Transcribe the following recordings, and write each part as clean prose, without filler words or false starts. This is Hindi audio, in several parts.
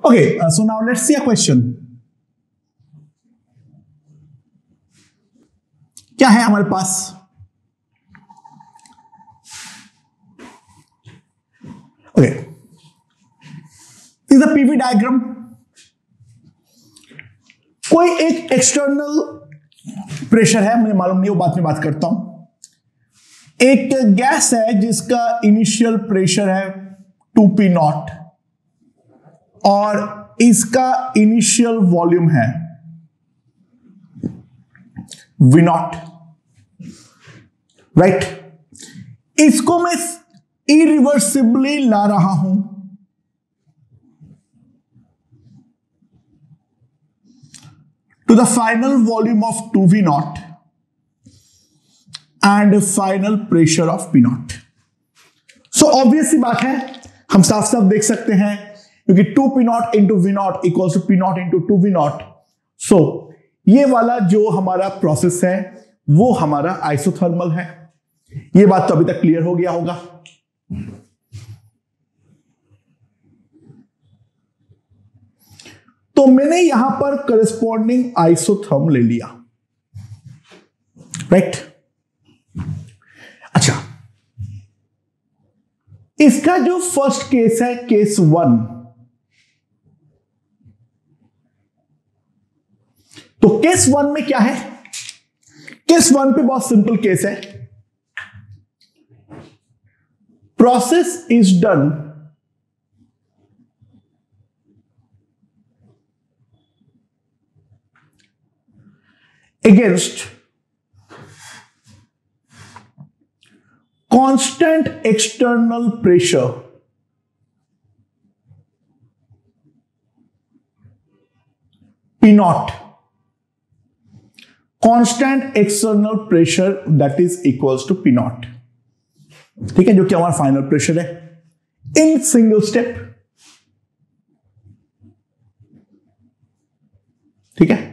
Okay, so now let's see a question. क्या है हमारे पास? Okay, this is a PV diagram. कोई एक एक्सटर्नल प्रेशर है, मुझे मालूम नहीं, वो बाद में बात करता हूं। एक गैस है जिसका इनिशियल प्रेशर है 2p0 और इसका इनिशियल वॉल्यूम है v0, राइट? इसको मैं इरिवर्सिबली ला रहा हूं to the final volume of 2v0 and final pressure of p0. So obvious सी बात है, हम साफ साफ देख सकते हैं क्योंकि 2p0 into v0 equals to p0 into 2v0. So ये वाला जो हमारा प्रोसेस है वो हमारा आइसोथर्मल है। ये बात तो अभी तक क्लियर हो गया होगा। तो मैंने यहां पर करस्पॉन्डिंग आइसोथर्म ले लिया, राइट? अच्छा, इसका जो फर्स्ट केस है केस 1, तो केस 1 में क्या है? केस 1 पे बहुत सिंपल केस है। Process is done against constant external pressure P0, constant external pressure that is equals to P0, ठीक है, जो कि हमारा फाइनल प्रेशर है इन सिंगल स्टेप, ठीक है।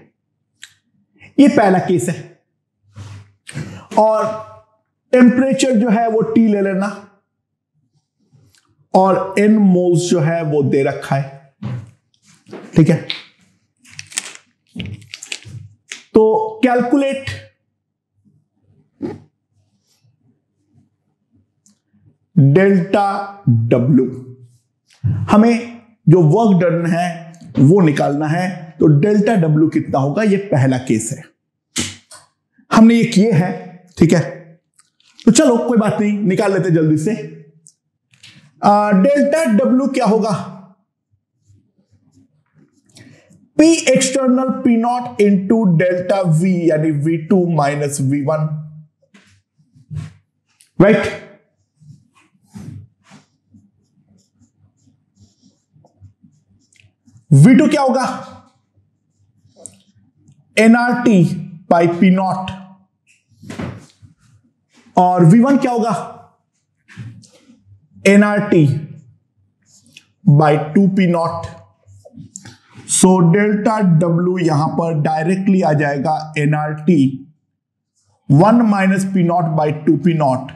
ये पहला केस है और टेम्परेचर जो है वो T ले लेना और N मोल्स जो है वो दे रखा है, ठीक है। तो कैलकुलेट डेल्टा W, हमें जो वर्क डन है वो निकालना है। तो डेल्टा W कितना होगा? ये पहला केस है, हमने ये किए हैं, ठीक है। तो चलो कोई बात नहीं, निकाल लेते जल्दी से। डेल्टा W क्या होगा? P external P0 into delta V यानी V2 minus V1, right? V2 क्या होगा? nRT बाई P0 और V1 क्या होगा? nRT by 2p0। So delta W यहां पर डायरेक्टली आ जाएगा nRT 1 minus P0 by 2p0,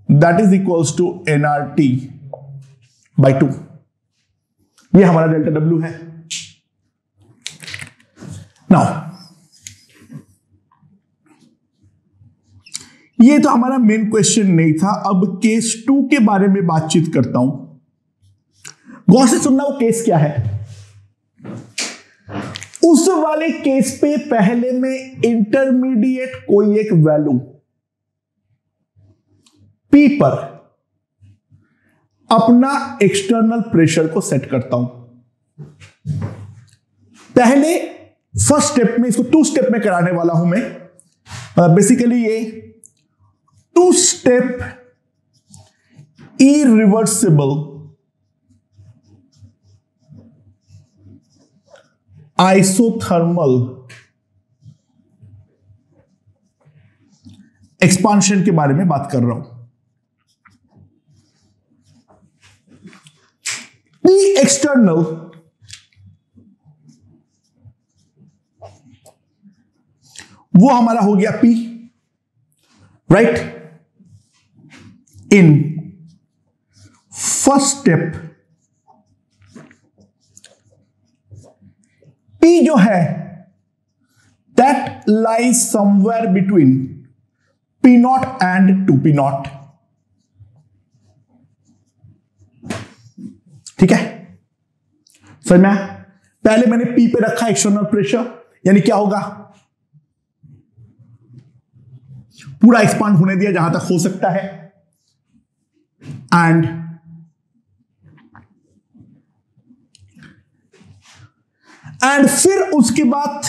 that is equals to nRT by 2। ये हमारा डेल्टा W है। नाउ ये तो हमारा मेन क्वेश्चन नहीं था, अब केस 2 के बारे में बातचीत करता हूं। गौर से सुनना, वो केस क्या है। उस वाले केस पे पहले में इंटरमीडिएट कोई एक वैल्यू P पर अपना एक्सटर्नल प्रेशर को सेट करता हूं। पहले फर्स्ट स्टेप में, इसको 2 स्टेप में कराने वाला हूं मैं। बेसिकली ये 2 स्टेप इरिवर्सिबल आइसोथर्मल एक्सपांशन के बारे में बात कर रहा हूं। P एक्सटर्नल वो हमारा हो गया P, right? In first step P जो है that lies somewhere between P naught and 2P naught. ठीक है, समझ में? पहले मैंने P पे रखा एक्सटर्नल प्रेशर, यानी क्या होगा, पूरा एक्सपांड होने दिया जहां तक हो सकता है, एंड फिर उसके बाद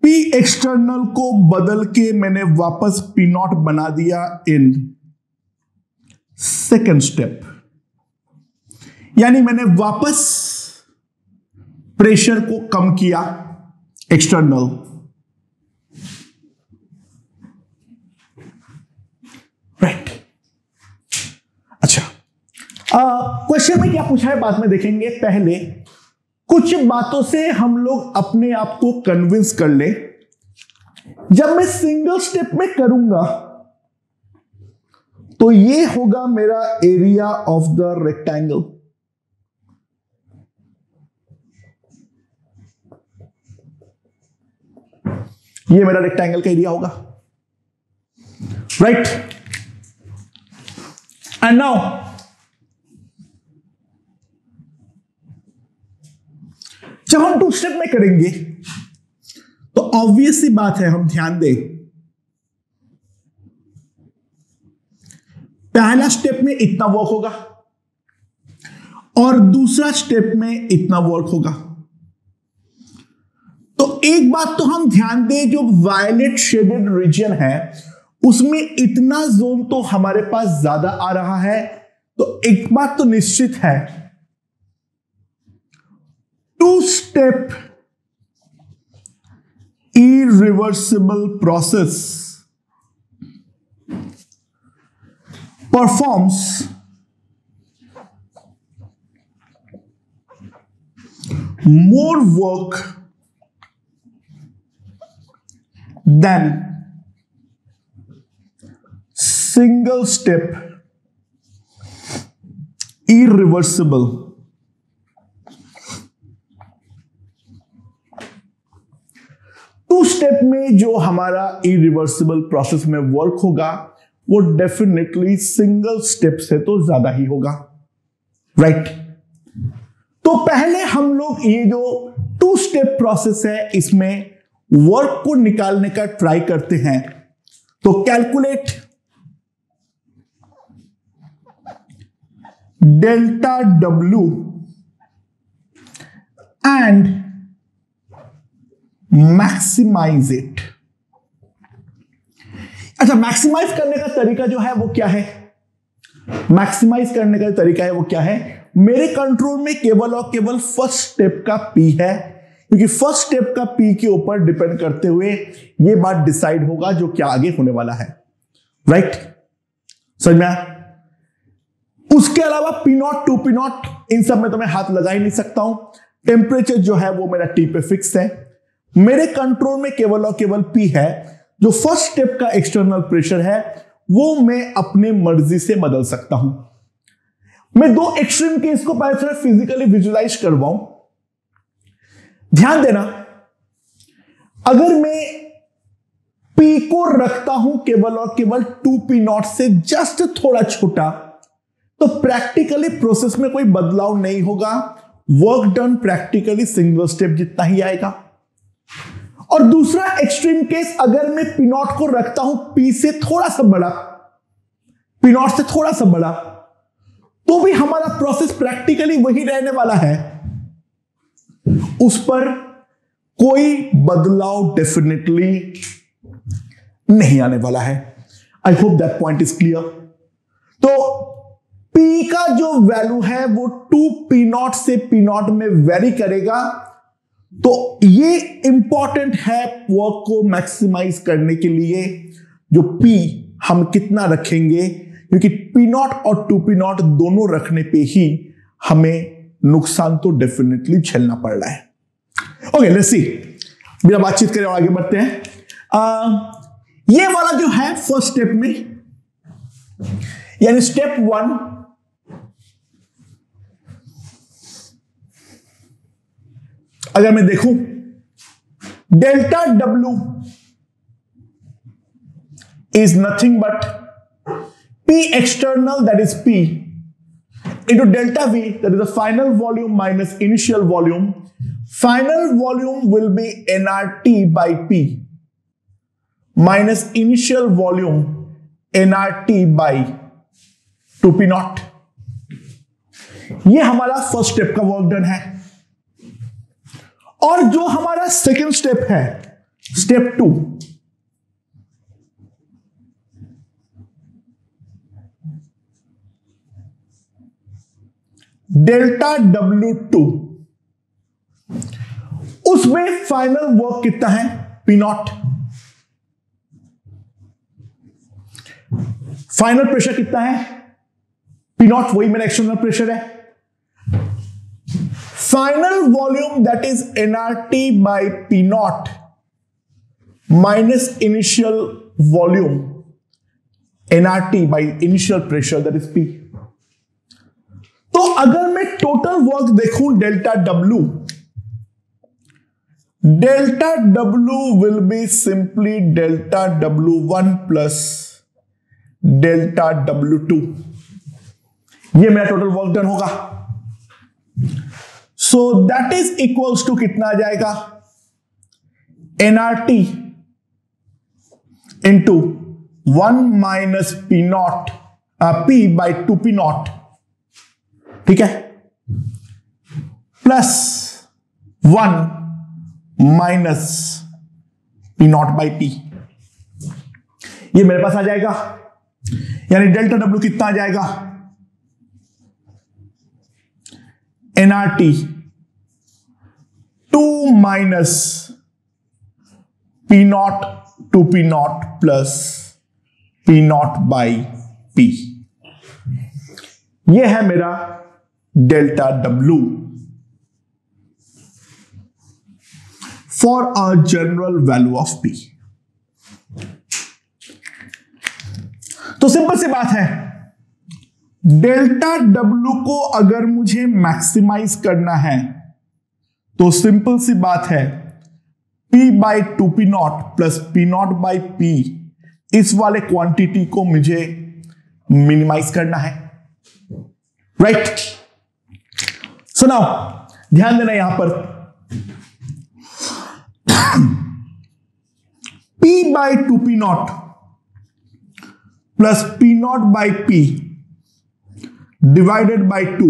P एक्सटर्नल को बदल के मैंने वापस P नॉट बना दिया इन सेकेंड स्टेप, यानी मैंने वापस प्रेशर को कम किया एक्सटर्नल, राइट। अच्छा, क्वेश्चन में क्या पूछा है बाद में देखेंगे, पहले कुछ बातों से हम लोग अपने आप को कन्विंस कर ले। जब मैं सिंगल स्टेप में करूंगा तो ये होगा मेरा एरिया ऑफ द रेक्टेंगल, ये मेरा रेक्टेंगल का एरिया होगा, राइट। एंड नाउ जब हम 2 स्टेप में करेंगे तो ऑब्वियस सी बात है, हम ध्यान दें, पहला स्टेप में इतना वर्क होगा और दूसरा स्टेप में इतना वर्क होगा। तो एक बात तो हम ध्यान दें, जो वायलेट शेडेड रीजन है उसमें इतना जोन तो हमारे पास ज्यादा आ रहा है, तो एक बात तो निश्चित है, 2 step irreversible process performs more work than single step irreversible. Step में जो हमारा इरिवर्सिबल प्रोसेस में वर्क होगा वो डेफिनेटली सिंगल स्टेप से तो ज्यादा ही होगा, राइट। तो पहले हम लोग ये जो 2 स्टेप प्रोसेस है इसमें वर्क को निकालने का ट्राई करते हैं। तो calculate delta W and maximise it. अच्छा, मैक्सिमाइज करने का तरीका जो है वो क्या है, मैक्सिमाइज करने का तरीका है वो क्या है, मेरे कंट्रोल में केवल और केवल फर्स्ट स्टेप का P है, क्योंकि फर्स्ट स्टेप का P के ऊपर डिपेंड करते हुए ये बात डिसाइड होगा जो क्या आगे होने वाला है, राइट। समझ में आया? उसके अलावा P not 2P not in सब में तो मैं हाथ लगा ही नहीं सकता हूं। टेम्परेचर जो है वो मेरा T पे फिक्स है, मेरे कंट्रोल में केवल और केवल P है। जो फर्स्ट स्टेप का एक्सटर्नल प्रेशर है वो मैं अपने मर्जी से बदल सकता हूं। मैं 2 एक्सट्रीम केस को पहले थोड़ा फिजिकली विजुलाइज करवाऊं। ध्यान देना, अगर मैं P को रखता हूं केवल और केवल 2P नॉट से जस्ट थोड़ा छोटा, तो प्रैक्टिकली प्रोसेस में कोई बदलाव नहीं होगा, work done practically single step जितना ही आएगा। और दूसरा एक्सट्रीम केस, अगर मैं P नॉट को रखता हूं P से थोड़ा सा बड़ा, P नॉट से थोड़ा सा बड़ा, तो भी हमारा प्रोसेस प्रैक्टिकली वही रहने वाला है, उस पर कोई बदलाव डेफिनेटली नहीं आने वाला है। I hope that point is clear. तो P का जो वैल्यू है वो 2P नॉट से P नॉट में वेरी करेगा, तो ये इंपॉर्टेंट है वर्क को मैक्सिमाइज करने के लिए, जो P हम कितना रखेंगे, क्योंकि P नॉट और 2P नॉट दोनों रखने पे ही हमें नुकसान तो डेफिनेटली झेलना पड़ रहा है। ओके, लेट्स सी, बिना बातचीत करें और आगे बढ़ते हैं। ये वाला जो है फर्स्ट स्टेप में, यानी स्टेप 1, अगर मैं देखूं delta W is nothing but P external, that is P, into delta V, that is the final volume minus initial volume. Final volume will be nRT by P minus initial volume nRT by 2P naught. ये हमारा फर्स्ट स्टेप का वर्क डन है। और जो हमारा सेकेंड स्टेप है, स्टेप 2, डेल्टा W2, उसमें फाइनल वर्क कितना है? P not. फाइनल प्रेशर कितना है? P नॉट, वही मेरा एक्सटर्नल प्रेशर है। Final volume that is nRT by P naught minus initial volume nRT by initial pressure that is P। तो अगर मैं टोटल वर्क देखूं delta W, delta W will be simply delta W1 plus delta W2। ये मेरा टोटल वर्क डन होगा। So that is equals to कितना आ जाएगा? nRT into 1 minus P naught, P by 2P naught, ठीक है, plus 1 minus P naught by P। ये मेरे पास आ जाएगा, यानी डेल्टा W कितना आ जाएगा? nRT 2 minus P not 2P not plus P naught by P। ये है मेरा delta W for a general value of P। तो सिंपल सी बात है, डेल्टा W को अगर मुझे मैक्सिमाइज करना है तो सिंपल सी बात है, P by 2P not plus P naught by P, इस वाले क्वांटिटी को मुझे मिनिमाइज करना है, राइट? सो नाउ ध्यान देना यहां पर, P by 2P not plus P naught by P divided by 2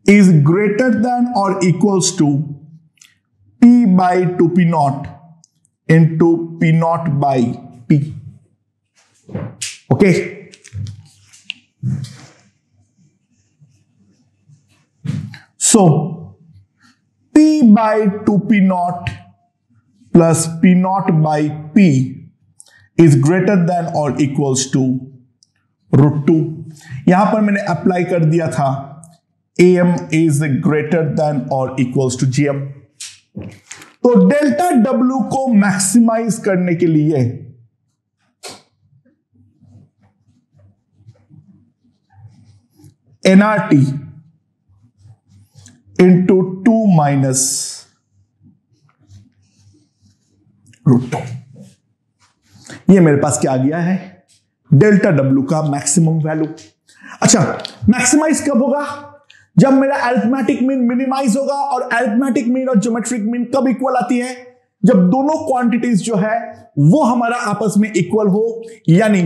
is greater than or equals to P by 2P naught into P naught by P. Okay. So P by 2P naught plus P naught by P is greater than or equals to √2। यहां पर मैंने अप्लाई कर दिया था AM is greater than or equals to GM। तो डेल्टा W को मैक्सिमाइज करने के लिए nRT इंटू 2 माइनस √2, ये मेरे पास क्या आ गया है? डेल्टा W का मैक्सिमम वैल्यू। अच्छा, मैक्सिमाइज कब होगा? जब मेरा अरिथमेटिक मीन मिनिमाइज होगा। और अरिथमेटिक मीन और ज्योमेट्रिक मीन कब इक्वल आती है? जब दोनों क्वांटिटीज जो है वो हमारा आपस में इक्वल हो, यानी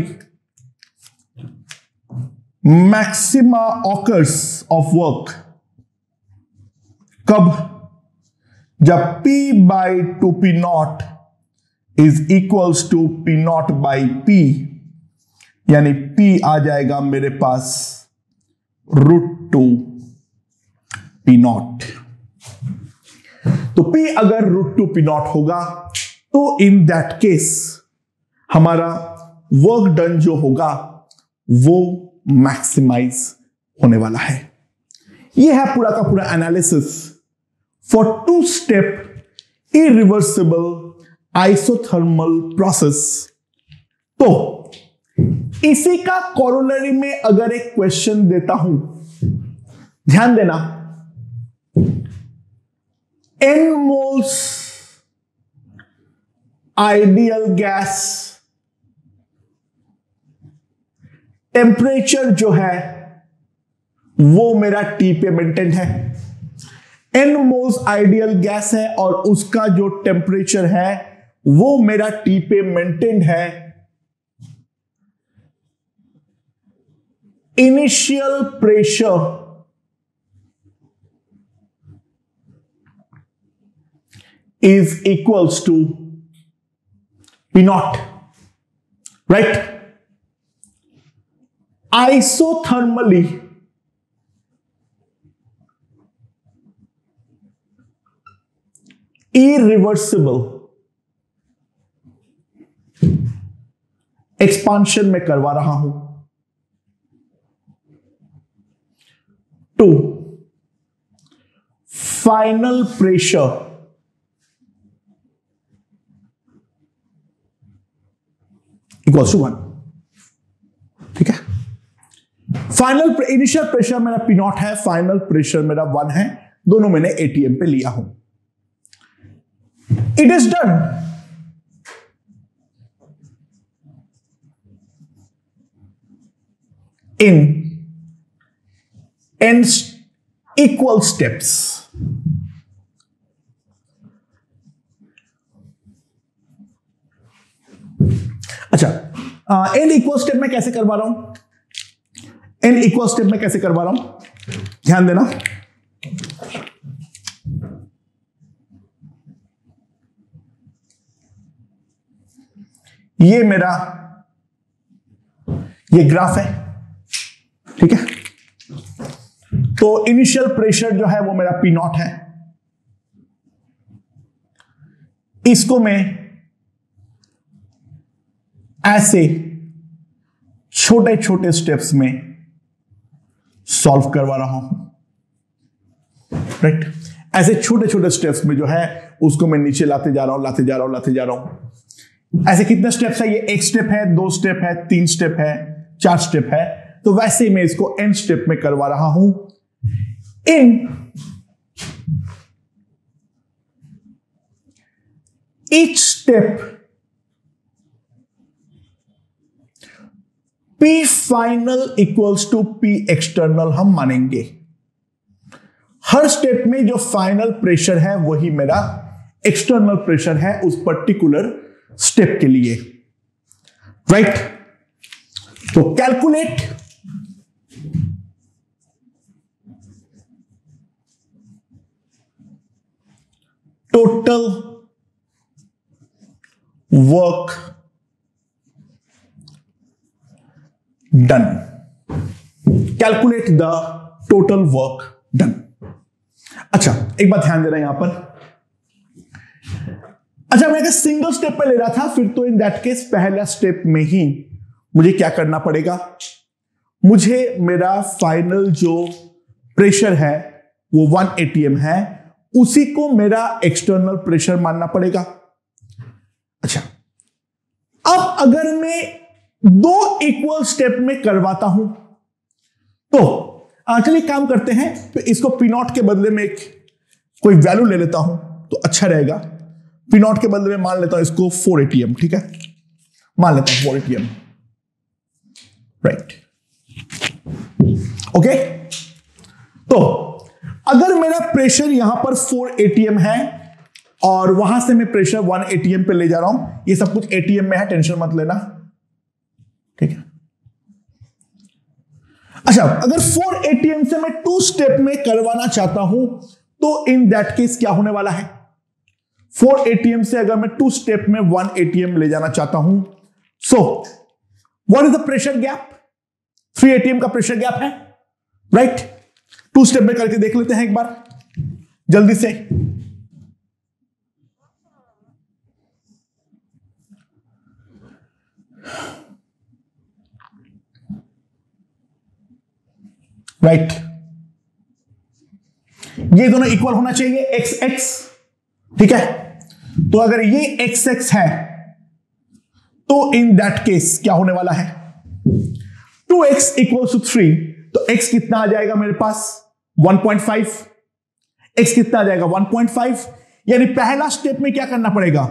मैक्सिमा ऑकर्स ऑफ वर्क कब? जब P by 2P naught is equals to P naught by P, यानी P आ जाएगा मेरे पास √2 P नॉट। तो P अगर √2 P नॉट होगा तो इन दैट केस हमारा वर्क डन जो होगा वो मैक्सिमाइज होने वाला है। यह है पूरा का पूरा analysis for 2 step irreversible isothermal process. तो इसी का कोरोलरी में अगर एक क्वेश्चन देता हूं, ध्यान देना, n moles ideal gas temperature जो है वो मेरा T पे मेंटेन है। n मोल्स आइडियल गैस है और उसका जो टेम्परेचर है वो मेरा T पे मेंटेन है। Initial pressure is equals to P naught, right? Isothermally irreversible expansion में करवा रहा हूं to final pressure equals to 1। ठीक है, फाइनल इनिशियल प्रेशर मेरा P नॉट है, फाइनल प्रेशर मेरा 1 है, दोनों मैंने ATM पे लिया हूं। It is done. In n equal steps। अच्छा, n इक्वल स्टेप में कैसे करवा रहा हूं? n इक्वल स्टेप में कैसे करवा रहा हूं, ध्यान देना। ये मेरा ये ग्राफ है, ठीक है। तो इनिशियल प्रेशर जो है वो मेरा P नॉट है। इसको मैं ऐसे छोटे छोटे स्टेप्स में सॉल्व करवा रहा हूं, राइट। ऐसे छोटे छोटे स्टेप्स में जो है उसको मैं नीचे लाते जा रहा हूं, लाते जा रहा हूं, लाते जा रहा हूं। ऐसे कितने स्टेप्स है? ये 1 स्टेप है, 2 स्टेप है, 3 स्टेप है, 4 स्टेप है। तो वैसे मैं इसको n स्टेप में करवा रहा हूं। In each step P final equals to P external हम मानेंगे। हर स्टेप में जो फाइनल प्रेशर है वही मेरा एक्सटर्नल प्रेशर है उस पर्टिकुलर स्टेप के लिए, राइट। तो calculate total work done. Calculate the total work done. अच्छा, एक बात ध्यान देना यहां पर। अच्छा, मैं अगर सिंगल स्टेप पे ले रहा था फिर तो इन दैट केस पहला स्टेप में ही मुझे क्या करना पड़ेगा? मुझे मेरा फाइनल जो प्रेशर है वो 1 ATM है, उसी को मेरा एक्सटर्नल प्रेशर मानना पड़ेगा। अच्छा, अब अगर मैं 2 इक्वल स्टेप में करवाता हूं तो चलिए काम करते हैं। तो इसको P नॉट के बदले में एक कोई वैल्यू ले लेता हूं तो अच्छा रहेगा। P नॉट के बदले में मान लेता हूं इसको 4 ATM, ठीक है, मान लेता हूं 4 ATM, राइट। ओके, तो अगर मेरा प्रेशर यहां पर 4 ATM है और वहां से मैं प्रेशर 1 ATM पे ले जा रहा हूं, ये सब कुछ ATM में है, टेंशन मत लेना, ठीक है। अच्छा, अगर 4 ATM से मैं 2 स्टेप में करवाना चाहता हूं तो इन दैट केस क्या होने वाला है? 4 ATM से अगर मैं 2 स्टेप में 1 ATM ले जाना चाहता हूं, so what is the pressure gap? 3 ATM का प्रेशर गैप है, राइट। 2 स्टेप में करके देख लेते हैं एक बार जल्दी से। राइट, ये दोनों इक्वल होना चाहिए, x x, ठीक है। तो अगर ये x x है तो इन दैट केस क्या होने वाला है? 2x इक्वल टू 3, तो x कितना आ जाएगा मेरे पास? 1.5। x कितना आ जाएगा? 1.5। यानी पहला स्टेप में क्या करना पड़ेगा?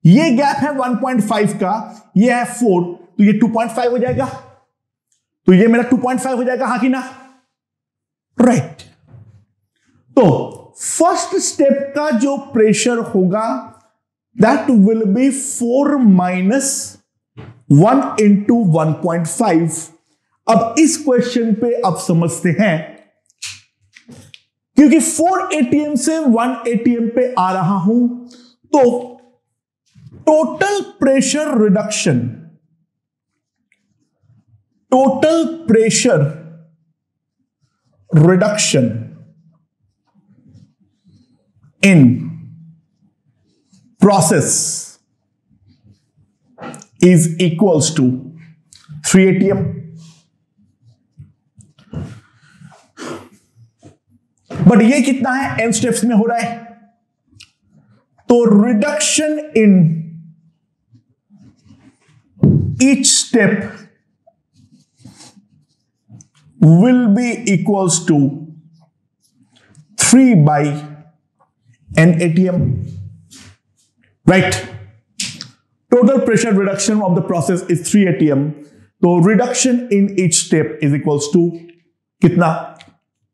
ये गैप है 1.5 का, ये है 4, तो ये 2.5 हो जाएगा, तो ये मेरा 2.5 हो जाएगा, हाँ कि ना? राइट। तो फर्स्ट स्टेप का जो प्रेशर होगा that will be 4 minus 1 into 1.5। अब इस क्वेश्चन पे अब समझते हैं, क्योंकि 4 ATM से 1 ATM पे आ रहा हूं, तो total pressure reduction, total pressure reduction in process is equals to 3 ATM। But ये कितना है? n स्टेप्स में हो रहा है, तो reduction in each step will be equals to 3 by n ATM, right? Total pressure reduction of the process is 3 ATM, तो reduction in each step is equals to कितना?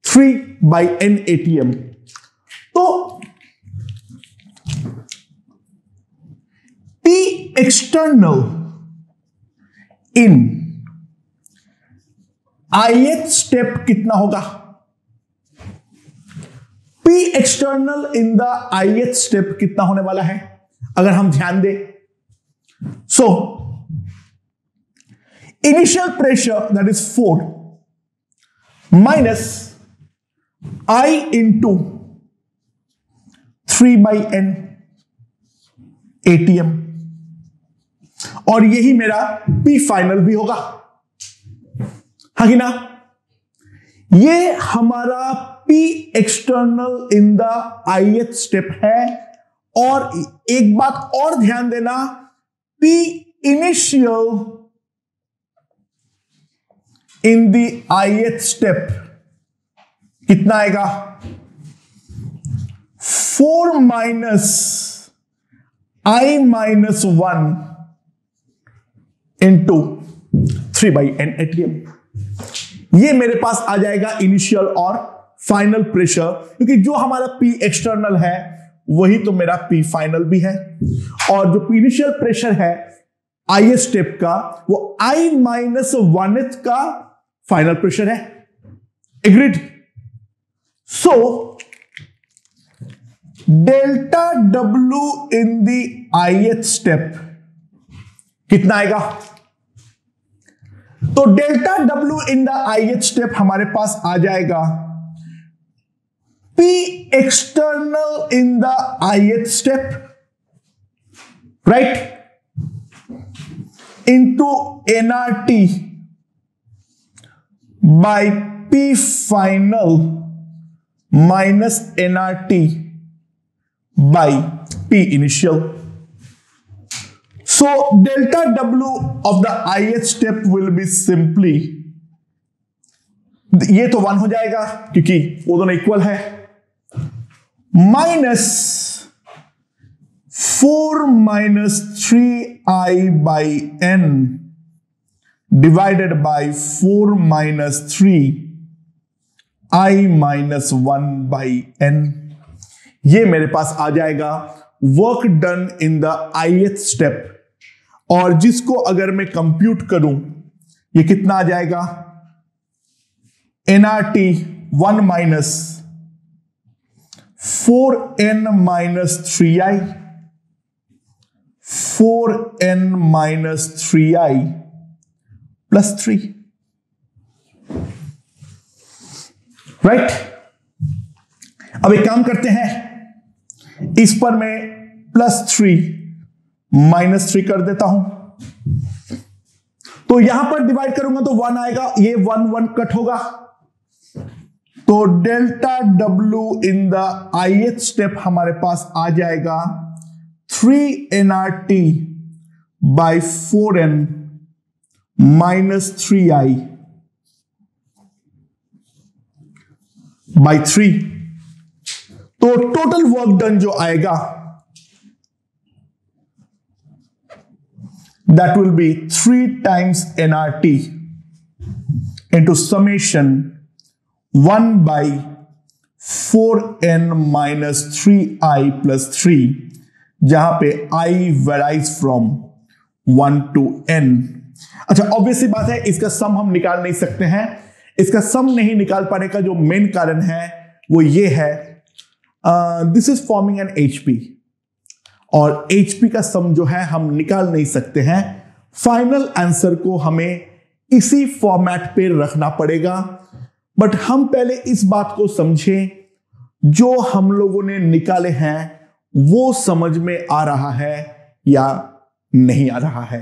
3 by n ATM। तो P external in ith step कितना होगा? P external in the ith step कितना होने वाला है अगर हम ध्यान दें? So initial pressure that is 4 minus I into 3 by n ATM, और यही मेरा P फाइनल भी होगा, हाँ कि ना? ये हमारा P external in the ith step है, और एक बात और ध्यान देना, P initial in the ith step कितना आएगा? 4 minus I minus 1 into 3 by n ATM। ये मेरे पास आ जाएगा इनिशियल और फाइनल प्रेशर, क्योंकि जो हमारा P एक्सटर्नल है वही तो मेरा P फाइनल भी है, और जो इनिशियल प्रेशर है ith स्टेप का वो I माइनस 1th का फाइनल प्रेशर है। Agreed? So delta W in the ith step कितना आएगा? तो delta W in the ith step हमारे पास आ जाएगा P external in the ith step, right, into nRT by P final minus nRT by P initial. So delta W of the ith step will be simply, ये तो 1 हो जाएगा क्योंकि वो दोनों इक्वल है, minus 4 minus 3I by n divided by 4 minus 3I minus 1 by n। ये मेरे पास आ जाएगा work done in the ith step, और जिसको अगर मैं कंप्यूट करूं ये कितना आ जाएगा? nRT 1 minus 4n minus 3I 4n minus 3I plus 3, right? अब एक काम करते हैं, इस पर मैं प्लस 3 माइनस 3 कर देता हूं, तो यहां पर डिवाइड करूंगा तो 1 आएगा, ये 1 1 कट होगा, तो delta W in the ith step हमारे पास आ जाएगा 3 nRT by 4n minus 3I by 3। तो टोटल वर्क डन जो आएगा that will be 3 times nRT into summation 1 by 4n minus 3i plus 3, जहां पे i varies from 1 to n। अच्छा, ऑब्वियसली बात है, इसका सम हम निकाल नहीं सकते हैं। इसका सम नहीं निकाल पाने का जो मेन कारण है वो ये है, this is forming an HP, और HP का सम जो है हम निकाल नहीं सकते हैं। फाइनल आंसर को हमें इसी फॉर्मेट पे रखना पड़ेगा। बट हम पहले इस बात को समझें, जो हम लोगों ने निकाले हैं वो समझ में आ रहा है या नहीं आ रहा है,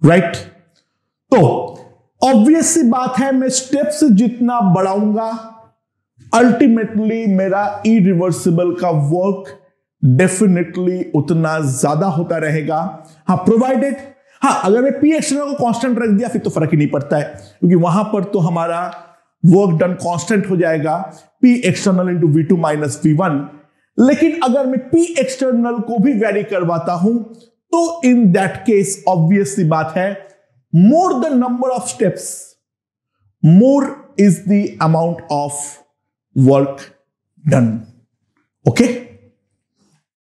राइट? तो ऑब्वियस सी बात है, मैं स्टेप्स जितना बढ़ाऊंगा अल्टीमेटली मेरा इरिवर्सिबल का वर्क डेफिनेटली उतना ज्यादा होता रहेगा। हाँ, प्रोवाइडेड, हाँ, अगर मैं पी एक्सटर्नल को कांस्टेंट रख दिया फिर तो फर्क ही नहीं पड़ता है, क्योंकि वहां पर तो हमारा वर्क डन कांस्टेंट हो जाएगा, P external into V2 minus V1। लेकिन अगर मैं पी एक्सटर्नल को भी वेरी करवाता हूं तो इन दैट केस ऑब्वियसली बात है, more the number of steps, more is the amount of work done. Okay?